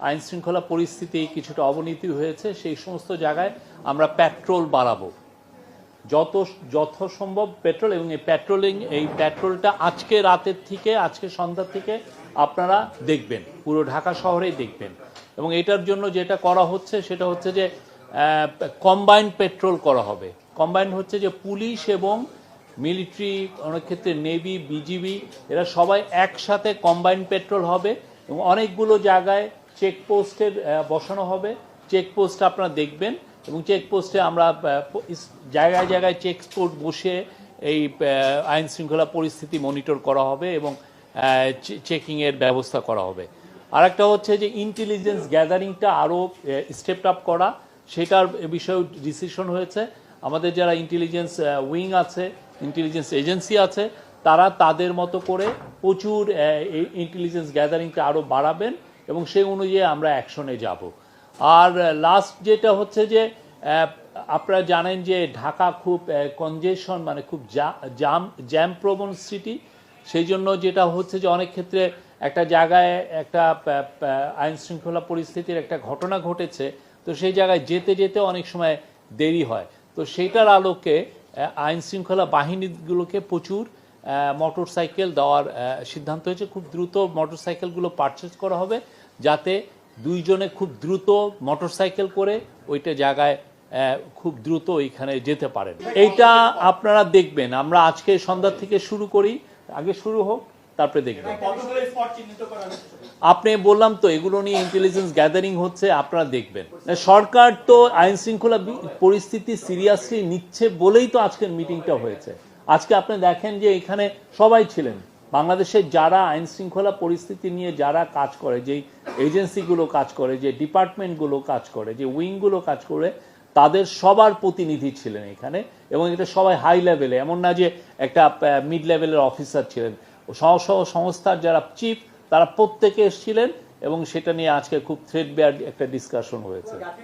আইন শৃঙ্খলা পরিস্থিতি কিছুটা অবনতি হয়েছে, সেই সমস্ত জায়গায় আমরা পেট্রোল বাড়াবো, যথাসম্ভব পেট্রোল। এবং এই পেট্রোলটা আজকে রাতের থেকে, আজকে সন্ধ্যার থেকে আপনারা দেখবেন, পুরো ঢাকা শহরেই দেখবেন। এবং এটার জন্য যেটা করা হচ্ছে সেটা হচ্ছে যে কম্বাইন্ড পেট্রোল করা হবে। কম্বাইন্ড হচ্ছে যে পুলিশ এবং মিলিটারি, অনেক ক্ষেত্রে নেভি, বিজিবি, এরা সবাই একসাথে কম্বাইন্ড পেট্রোল হবে এবং অনেকগুলো জায়গায় চেকপোস্টের বসানো হবে। চেকপোস্ট আপনারা দেখবেন এবং চেকপোস্টে আমরা জায়গায় জায়গায় চেকপোস্ট বসে এই আইন শৃঙ্খলা পরিস্থিতি মনিটর করা হবে এবং চেকিংয়ের ব্যবস্থা করা হবে। আরেকটা হচ্ছে যে ইন্টেলিজেন্স গ্যাদারিংটা আরও স্টেপ আপ করা, সেটার বিষয়েও ডিসিশন হয়েছে। আমাদের যারা ইন্টেলিজেন্স উইং আছে, ইন্টেলিজেন্স এজেন্সি আছে, তারা তাদের মতো করে প্রচুর ইন্টেলিজেন্স গ্যাদারিংটা আরও বাড়াবেন এবং সেই অনুযায়ী আমরা অ্যাকশনে যাব। আর লাস্ট যেটা হচ্ছে যে আপনারা জানেন যে ঢাকা খুব কনজেশন, মানে খুব জ্যাম প্রবণ সিটি। সেই জন্য যেটা হচ্ছে যে অনেক ক্ষেত্রে একটা জায়গায় একটা আইন শৃঙ্খলা পরিস্থিতির একটা ঘটনা ঘটেছে, তো সেই জায়গায় যেতে যেতে অনেক সময় দেরি হয়। তো সেইটার আলোকে আইন শৃঙ্খলা বাহিনীগুলোকে প্রচুর মোটর সাইকেল দেওয়ার সিদ্ধান্ত হয়েছে। খুব দ্রুত মোটর সাইকেলগুলো পারচেজ করা হবে, যাতে দুইজনে খুব দ্রুত মোটর সাইকেল করে ওইটা জায়গায় খুব দ্রুত ওইখানে যেতে পারেন। এইটা আপনারা দেখবেন, আমরা আজকে সন্ধ্যা থেকে শুরু করি, আগে শুরু হোক তারপরে দেখবেন। আপনি বললাম তো এগুলো নিয়ে ইন্টেলিজেন্স গ্যাদারিং হচ্ছে, আপনারা দেখবেন। সরকার তো আইন শৃঙ্খলা পরিস্থিতি সিরিয়াসলি নিচ্ছে বলেই তো আজকের মিটিংটা হয়েছে। আজকে আপনি দেখেন যে এখানে সবাই ছিলেন, বাংলাদেশের যারা আইন শৃঙ্খলা পরিস্থিতি নিয়ে যারা কাজ করে, যেই এজেন্সিগুলো কাজ করে, যে ডিপার্টমেন্টগুলো কাজ করে, যে উইংগুলো কাজ করে, তাদের সবার প্রতিনিধি ছিলেন এখানে। এবং এটা সবাই হাই লেভেলে, এমন না যে একটা মিড লেভেলের অফিসার ছিলেন। সংস্থার যারা চিফ, তারা প্রত্যেকে এসেছিলেন এবং সেটা নিয়ে আজকে খুব থ্রেডবেয়ার একটা ডিসকাশন হয়েছে।